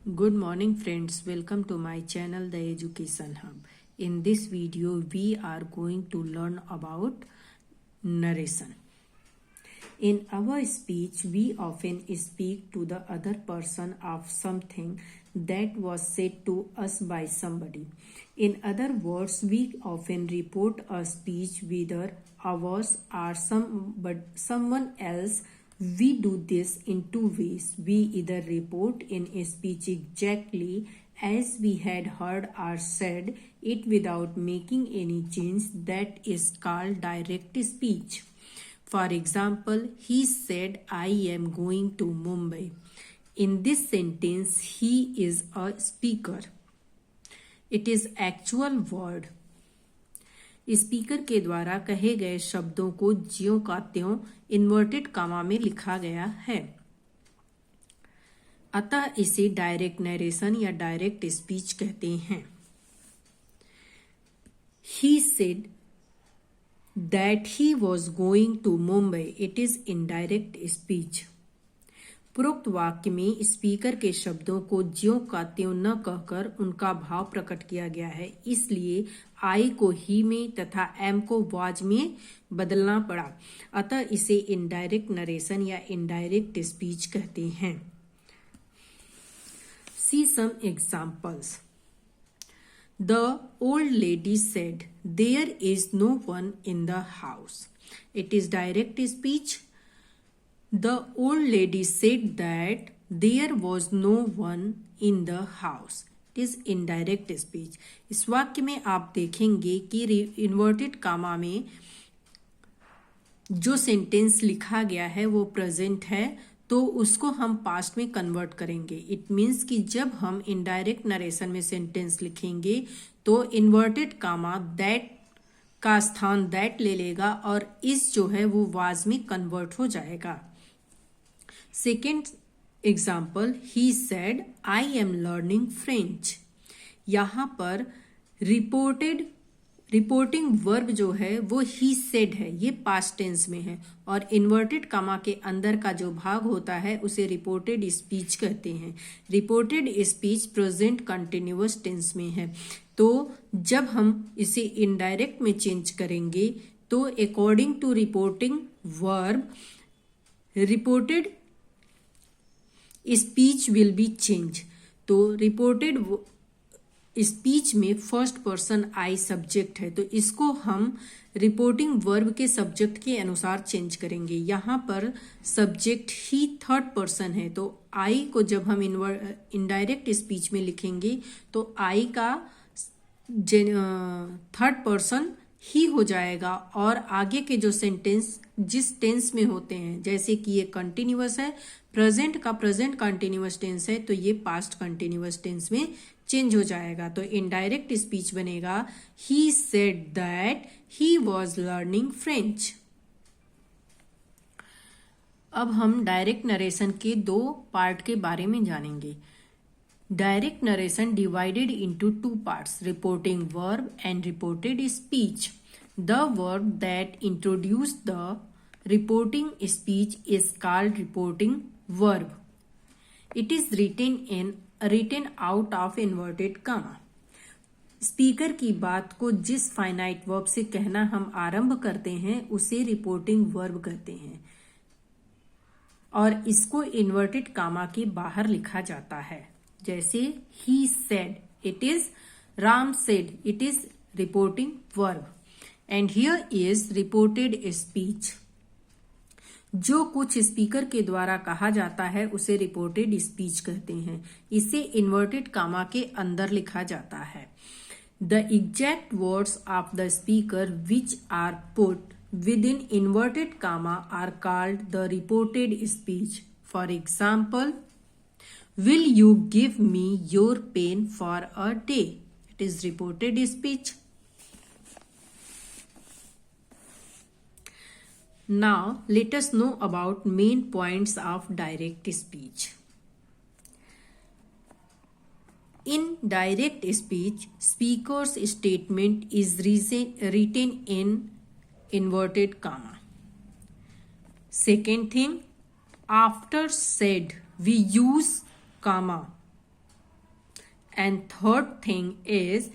Good morning friends, welcome to my channel The Education Hub. In this video we are going to learn about narration. In our speech we often speak to the other person of something that was said to us by somebody. In other words, we often report a speech whether ours or someone else. We do this in two ways. We either report in a speech exactly as we had heard or said it without making any change. That is called direct speech. For example, he said, I am going to Mumbai. In this sentence, he is a speaker. It is actual word. Speaker के द्वारा कहे गए शब्दों को ज्यों का त्यों inverted comma में लिखा गया है, अतः इसे डायरेक्ट नरेशन या डायरेक्ट स्पीच कहते हैं. He said that he was going to Mumbai. It is indirect speech. उपरोक्त वाक्य में स्पीकर के शब्दों को ज्यों का त्यों न कहकर उनका भाव प्रकट किया गया है, इसलिए आई को ही में तथा एम को वाज में बदलना पड़ा, अतः इसे इनडायरेक्ट नरेशन या इनडायरेक्ट स्पीच कहते हैं. See some examples. The old lady said there is no one in the house. It is direct speech. The old lady said that there was no one in the house. It is indirect speech. इस वाक्य में आप देखेंगे कि inverted comma में जो sentence लिखा गया है वो प्रेजेंट है, तो उसको हम पास्ट में कन्वर्ट करेंगे. इट मीन्स कि जब हम इनडायरेक्ट नरेशन में सेंटेंस लिखेंगे तो इन्वर्टेड कामा दैट का स्थान दैट ले लेगा और इस जो है वो वाज में कन्वर्ट हो जाएगा. Second example, he said I am learning French. यहाँ पर रिपोर्टिंग वर्ब जो है वो ही सेड है, ये पास्ट टेंस में है, और इन्वर्टेड कामा के अंदर का जो भाग होता है उसे रिपोर्टेड स्पीच कहते हैं. Reported speech present continuous tense में है, तो जब हम इसे इनडायरेक्ट में चेंज करेंगे तो according to reporting verb reported speech will be change. तो रिपोर्टेड स्पीच में फर्स्ट पर्सन आई सब्जेक्ट है, तो इसको हम रिपोर्टिंग वर्ब के सब्जेक्ट के अनुसार चेंज करेंगे. यहाँ पर सब्जेक्ट ही थर्ड पर्सन है, तो आई को जब हम इनडायरेक्ट स्पीच में लिखेंगे तो आई का थर्ड पर्सन ही हो जाएगा, और आगे के जो सेंटेंस जिस टेंस में होते हैं, जैसे कि ये कंटिन्यूअस है, प्रेजेंट का प्रेजेंट कंटिन्यूअस टेंस है, तो ये पास्ट कंटिन्यूअस टेंस में चेंज हो जाएगा. तो इनडायरेक्ट स्पीच बनेगा he said that he was learning French. अब हम डायरेक्ट नरेशन के दो पार्ट के बारे में जानेंगे. Direct narration divided into two parts, reporting verb and reported speech. The verb that introduced the reporting speech is called reporting verb. It is written out of inverted comma. Speaker की बात को जिस finite verb से कहना हम आरंभ करते हैं उसे रिपोर्टिंग वर्ब कहते हैं, और इसको इन्वर्टेड कामा के बाहर लिखा जाता है. जैसे he said, it is Ram said, it is reporting verb. And here is reported speech. जो कुछ स्पीकर के द्वारा कहा जाता है उसे रिपोर्टेड स्पीच कहते हैं. इसे इन्वर्टेड कामा के अंदर लिखा जाता है. The exact words of the speaker which are put within inverted comma are called the reported speech. For example, will you give me your pen for a day. It is reported speech. Now let us know about main points of direct speech. In direct speech, speaker's statement is written in inverted comma. Second thing, after said we use comma And third thing is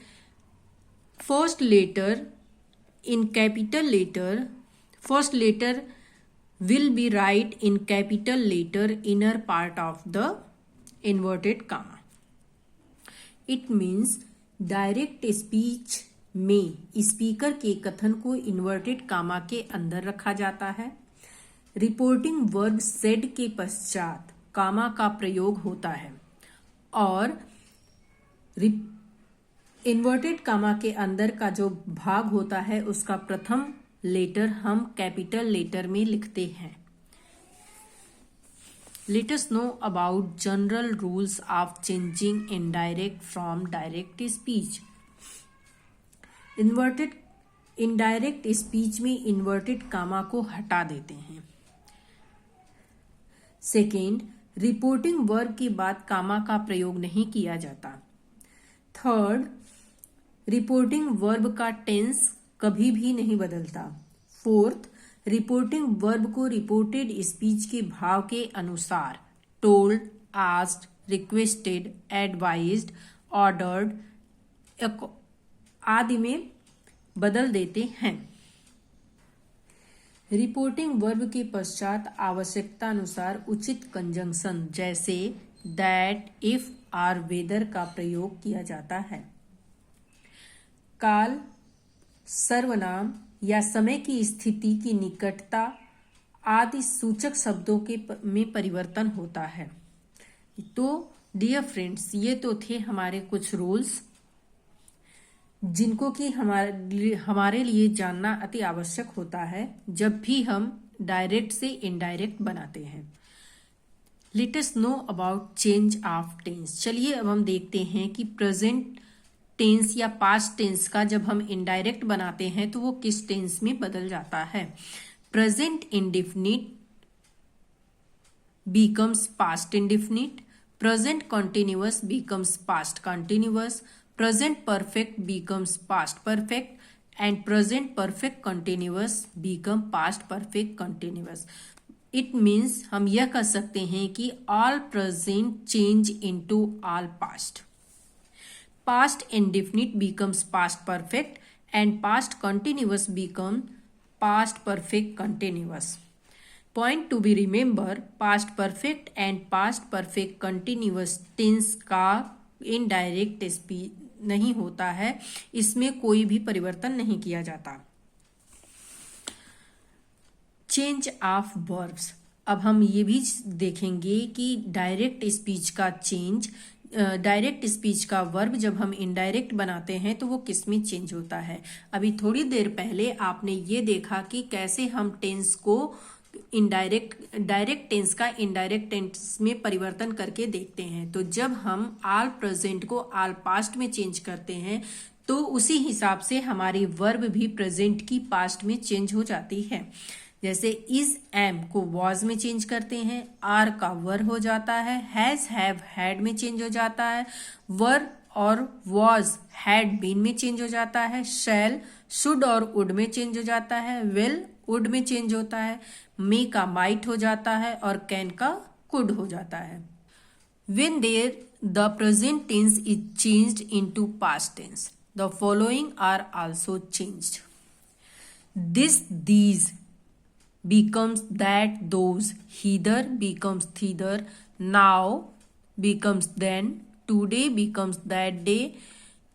first letter in capital letter, first letter will be write in capital letter inner part of the inverted comma. It means direct speech में speaker के कथन को inverted comma के अंदर रखा जाता है। Reporting verb said के पश्चात कामा का प्रयोग होता है और इन्वर्टेड कामा के अंदर का जो भाग होता है उसका प्रथम लेटर हम कैपिटल लेटर में लिखते हैं। Let us know about general rules of changing indirect from direct speech. Indirect speech में inverted comma को हटा देते हैं। सेकेंड, रिपोर्टिंग वर्ब के बाद कामा का प्रयोग नहीं किया जाता। थर्ड, रिपोर्टिंग वर्ब का टेंस कभी भी नहीं बदलता। फोर्थ, रिपोर्टिंग वर्ब को रिपोर्टेड स्पीच के भाव के अनुसार told, asked, requested, advised, ordered आदि में बदल देते हैं। रिपोर्टिंग वर्ब के पश्चात आवश्यकता अनुसार उचित कंजंक्शन जैसे दैट, इफ और वेदर का प्रयोग किया जाता है। काल, सर्वनाम या समय की स्थिति की निकटता आदि सूचक शब्दों के में परिवर्तन होता है। तो डियर फ्रेंड्स, ये तो थे हमारे कुछ रूल्स जिनको कि हमारे लिए जानना अति आवश्यक होता है जब भी हम डायरेक्ट से इनडायरेक्ट बनाते हैं। Let us know about change of tense. चलिए अब हम देखते हैं कि प्रेजेंट टेंस या पास्ट टेंस का जब हम इनडायरेक्ट बनाते हैं तो वो किस टेंस में बदल जाता है। Present indefinite becomes past indefinite, present continuous becomes past continuous, present perfect becomes past perfect, and present perfect continuous become past perfect continuous. It means हम यह कह सकते हैं कि all present change into all past. Past indefinite becomes past perfect and past continuous become past perfect continuous. Point to be remember, past perfect and past perfect continuous tense का indirect speech नहीं होता है, इसमें कोई भी परिवर्तन नहीं किया जाता। Change of verbs. अब हम ये भी देखेंगे कि डायरेक्ट स्पीच का चेंज, डायरेक्ट स्पीच का वर्ब जब हम इनडायरेक्ट बनाते हैं तो वो किस में चेंज होता है। अभी थोड़ी देर पहले आपने ये देखा कि कैसे हम टेंस को डायरेक्ट टेंस का इनडायरेक्ट टेंस में परिवर्तन करके देखते हैं। तो जब हम ऑल प्रेजेंट को ऑल पास्ट में चेंज करते हैं तो उसी हिसाब से हमारी वर्ब भी प्रेजेंट की पास्ट में चेंज हो जाती है। जैसे इज, एम को वॉज में चेंज करते हैं, आर का वर हो जाता है, हैज, हैव, हैड में चेंज हो जाता है, वर और वॉज, हैड, बीन में चेंज हो जाता है, शैल, शुड और वुड में चेंज हो जाता है, विल, वुड में चेंज होता है, मे का माइट हो जाता है और कैन का कुड हो जाता है। When there the present tense is changed into past tense, the following are also changed. This, these becomes that, those, hither becomes thither, now becomes then, today becomes that day,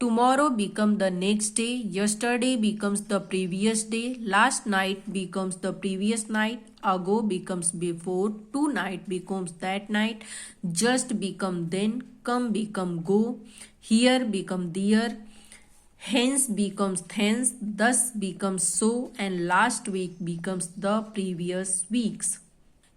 tomorrow becomes the next day, yesterday becomes the previous day, last night becomes the previous night, ago becomes before, tonight becomes that night, just become then, come become go, here become there, hence becomes thence, thus becomes so, and last week becomes the previous weeks.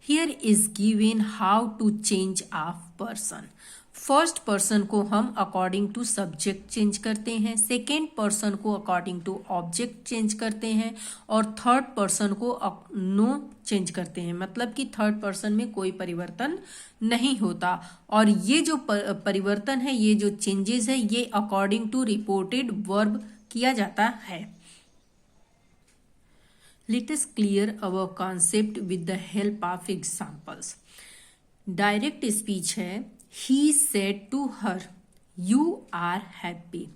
Here is given how to change of person. First person को हम according to subject change करते हैं, second person को according to object change करते हैं और third person को no change करते हैं। मतलब कि थर्ड पर्सन में कोई परिवर्तन नहीं होता। और ये जो परिवर्तन है, ये जो चेंजेस है, ये अकॉर्डिंग टू रिपोर्टेड वर्ब किया जाता है। Let us clear our concept with the help of examples. Direct speech है, He said to her, you are happy.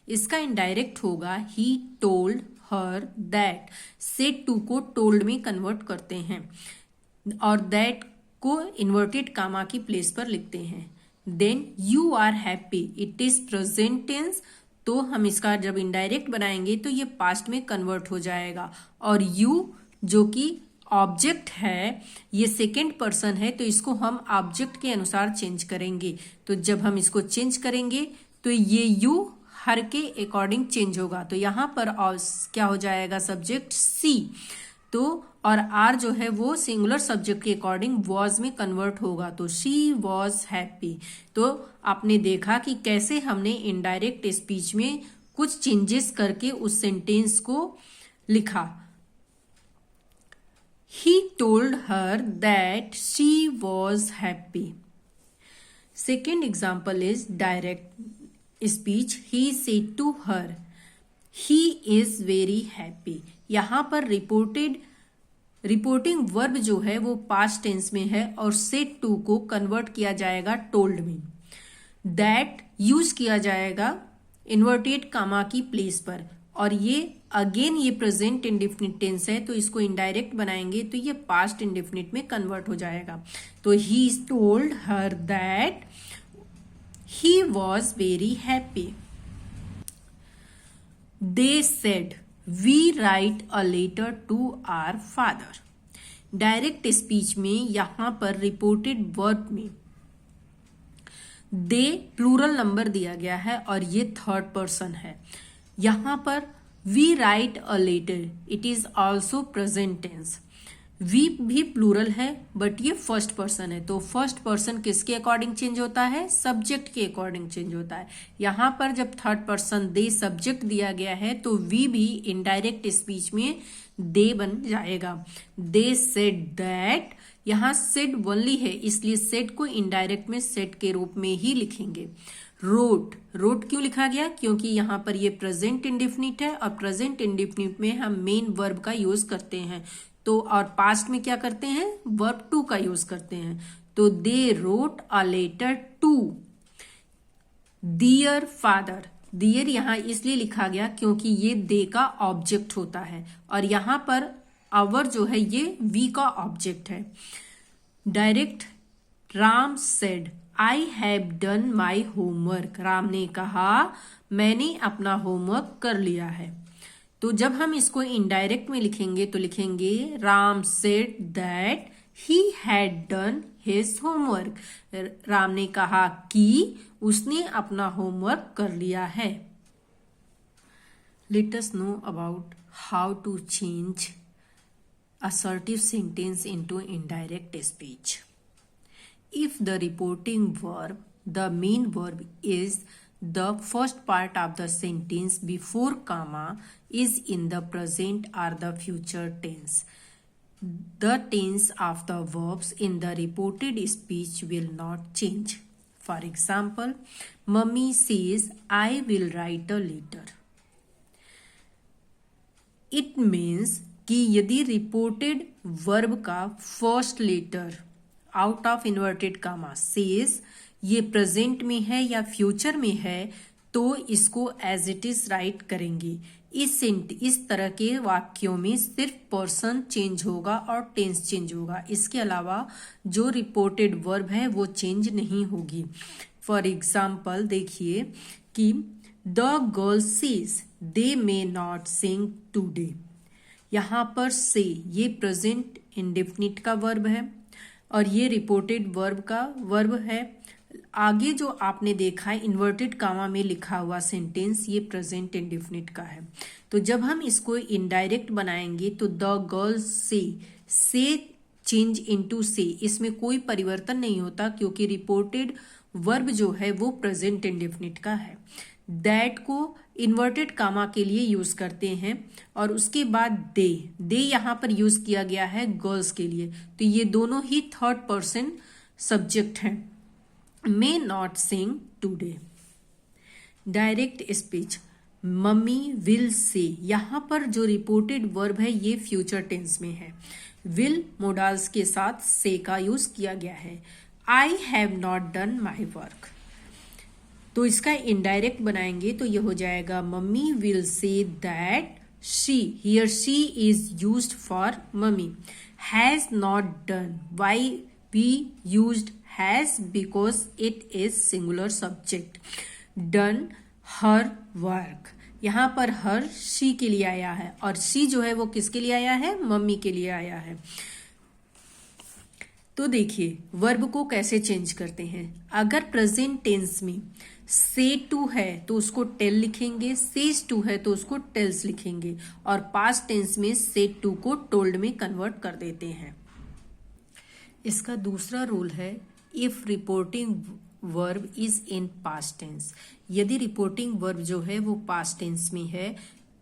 इसका इनडायरेक्ट होगा he told her that. Said to को told में convert करते हैं और दैट को इन्वर्टेड कामा की प्लेस पर लिखते हैं। Then you are happy, it is present tense, तो हम इसका जब इनडायरेक्ट बनाएंगे तो ये पास्ट में कन्वर्ट हो जाएगा। और यू जो कि ऑब्जेक्ट है, ये सेकेंड पर्सन है, तो इसको हम ऑब्जेक्ट के अनुसार चेंज करेंगे। तो जब हम इसको चेंज करेंगे तो ये यू हर के अकॉर्डिंग चेंज होगा। तो यहाँ पर क्या हो जाएगा, सब्जेक्ट सी, तो और आर जो है वो सिंगुलर सब्जेक्ट के अकॉर्डिंग वॉज में कन्वर्ट होगा। तो शी वॉज हैप्पी। तो आपने देखा कि कैसे हमने इनडायरेक्ट स्पीच में कुछ चेंजेस करके उस सेंटेंस को लिखा। He told her that she was happy. Second example is direct speech. He said to her, he is very happy. यहाँ पर रिपोर्टिंग वर्ब जो है वो पास्ट टेंस में है और said to को कन्वर्ट किया जाएगा टोल्ड में। दैट यूज किया जाएगा इन्वर्टेड कामा की प्लेस पर, और ये अगेन ये प्रेजेंट इंडेफिनिट टेंस है, तो इसको इनडायरेक्ट बनाएंगे तो ये पास्ट इंडेफिनिट में कन्वर्ट हो जाएगा। तो he told her that he was very happy. They said we write a letter to our father. Direct speech में यहां पर रिपोर्टेड वर्ब में दे प्लूरल नंबर दिया गया है और ये थर्ड पर्सन है। यहां पर we write a letter, it is also present tense. We भी प्लूरल है बट ये फर्स्ट पर्सन है, तो फर्स्ट पर्सन किसके अकॉर्डिंग चेंज होता है, सब्जेक्ट के अकॉर्डिंग चेंज होता है। यहां पर जब थर्ड पर्सन दे सब्जेक्ट दिया गया है तो वी भी इनडायरेक्ट स्पीच में दे बन जाएगा। दे सेड दैट, यहां सेड ओनली है इसलिए सेड को इनडायरेक्ट में सेड के रूप में ही लिखेंगे। रोट, रोट क्यों लिखा गया, क्योंकि यहां पर ये प्रेजेंट इंडेफिनिट है और प्रेजेंट इंडेफिनिट में हम मेन वर्ब का यूज करते हैं, तो और पास्ट में क्या करते हैं, वर्ब टू का यूज करते हैं। तो they wrote a letter to dear father. Dear यहां इसलिए लिखा गया क्योंकि ये दे का ऑब्जेक्ट होता है और यहां पर आवर जो है ये वी का ऑब्जेक्ट है। Direct Ram said I have done my homework. Ram ने कहा मैंने अपना होमवर्क कर लिया है। तो जब हम इसको इनडायरेक्ट में लिखेंगे तो लिखेंगे Ram said that he had done his homework. Ram ने कहा कि उसने अपना होमवर्क कर लिया है। Let us know about how to change assertive sentence into indirect speech. If the reporting verb, the main verb is the first part of the sentence before comma is in the present or the future tense, the tense of the verbs in the reported speech will not change. For example, Mummy says, I will write a letter. It means कि यदि reported verb का first letter out of inverted comma says ये present में है या future में है तो इसको एज इट इज राइट करेंगे। इस तरह के वाक्यों में सिर्फ पर्सन चेंज होगा और टेंस चेंज होगा, इसके अलावा जो रिपोर्टेड वर्ब है वो चेंज नहीं होगी। फॉर एग्जाम्पल देखिए कि the girl says they may not sing today. यहां पर से ये प्रेजेंट इंडेफिनिट का वर्ब है और ये रिपोर्टेड वर्ब का वर्ब है। आगे जो आपने देखा है इन्वर्टेड कामा में लिखा हुआ सेंटेंस ये प्रेजेंट इंडेफिनिट का है। तो जब हम इसको इनडायरेक्ट बनाएंगे तो द गर्ल से चेंज इनटू से, इसमें कोई परिवर्तन नहीं होता क्योंकि रिपोर्टेड वर्ब जो है वो प्रेजेंट इंडेफिनिट का है। दैट को इन्वर्टेड कामा के लिए यूज करते हैं और उसके बाद दे यहां पर यूज किया गया है गर्ल्स के लिए, तो ये दोनों ही थर्ड पर्सन सब्जेक्ट हैं। May not sing today. Direct speech mummy will say, यहां पर जो रिपोर्टेड वर्ब है ये फ्यूचर टेंस में है। विल मोडाल्स के साथ से का यूज किया गया है। I have not done my work. तो इसका इनडायरेक्ट बनाएंगे तो ये हो जाएगा mummy will say that she, here she is used for mummy. Has not done, why we used has, because it is singular subject. Done her work, यहां पर her she के लिए आया है और शी जो है वो किसके लिए आया है, मम्मी के लिए आया है. तो देखिए वर्ब को कैसे चेंज करते हैं. अगर प्रेजेंट टेंस में से टू है तो उसको टेल लिखेंगे, सेज टू है तो उसको टेल्स लिखेंगे, और पास्ट टेंस में से टू को टोल्ड में कन्वर्ट कर देते हैं. इसका दूसरा रूल है if reporting verb is in past tense. यदि रिपोर्टिंग वर्ब जो है वो पास्ट टेंस में है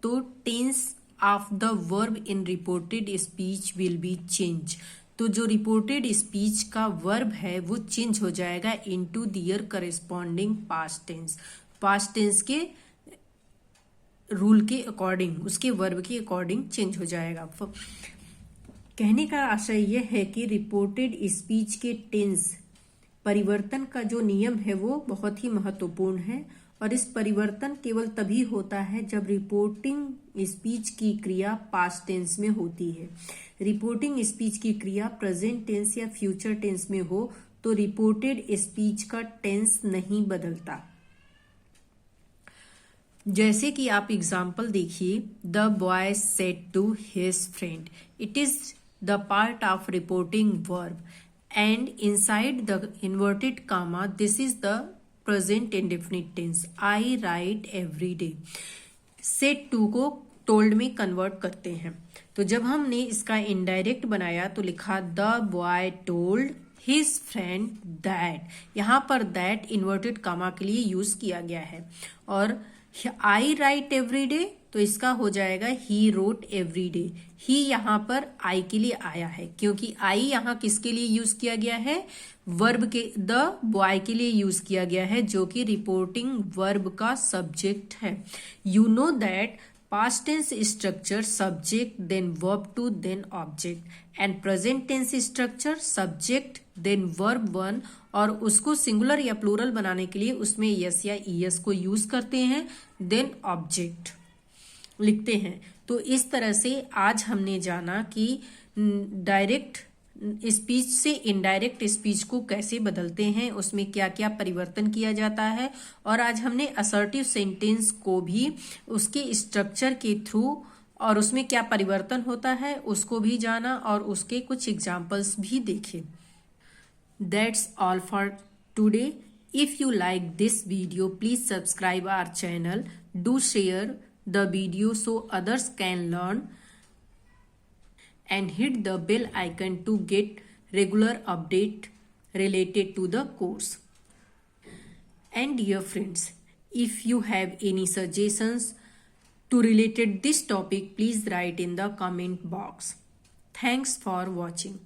तो tense of the verb in reported speech will be change. तो जो रिपोर्टेड स्पीच का वर्ब है वो चेंज हो जाएगा into their corresponding past tense. Past tense के रूल के अकॉर्डिंग, उसके वर्ब के अकॉर्डिंग चेंज हो जाएगा. कहने का आशय यह है कि रिपोर्टेड स्पीच के टेंस परिवर्तन का जो नियम है वो बहुत ही महत्वपूर्ण है, और इस परिवर्तन केवल तभी होता है जब रिपोर्टिंग स्पीच की क्रिया पास्ट टेंस में होती है. रिपोर्टिंग स्पीच की क्रिया प्रेजेंट टेंस या फ्यूचर टेंस में हो तो रिपोर्टेड स्पीच का टेंस नहीं बदलता. जैसे कि आप एग्जाम्पल देखिए, the boy said to his friend, it is the part of reporting verb and inside the inverted comma this is the present indefinite tense. I write every day. said to को told में convert करते हैं. तो जब हमने इसका indirect बनाया तो लिखा the boy told his friend that. यहां पर दैट इन्वर्टेड कामा के लिए यूज किया गया है. और आई राइट एवरी डे तो इसका हो जाएगा ही रोट एवरी डे. ही यहां पर आई के लिए आया है क्योंकि आई यहां किसके लिए यूज किया गया है, वर्ब के, द बॉय के लिए यूज किया गया है जो कि रिपोर्टिंग वर्ब का सब्जेक्ट है. You know that past tense structure subject then verb two then object and present tense structure subject then verb one, और उसको सिंगुलर या प्लूरल बनाने के लिए उसमें यस या ईएस को यूज करते हैं, देन ऑब्जेक्ट लिखते हैं. तो इस तरह से आज हमने जाना कि डायरेक्ट स्पीच से इनडायरेक्ट स्पीच को कैसे बदलते हैं, उसमें क्या क्या परिवर्तन किया जाता है, और आज हमने असर्टिव सेंटेंस को भी उसके स्ट्रक्चर के थ्रू और उसमें क्या परिवर्तन होता है उसको भी जाना और उसके कुछ एग्जाम्पल्स भी देखे. That's all for today. If you like this video, please subscribe our channel. Do share the video so others can learn, and hit the bell icon to get regular update related to the course. And dear friends, if you have any suggestions to related this topic, please write in the comment box. Thanks for watching.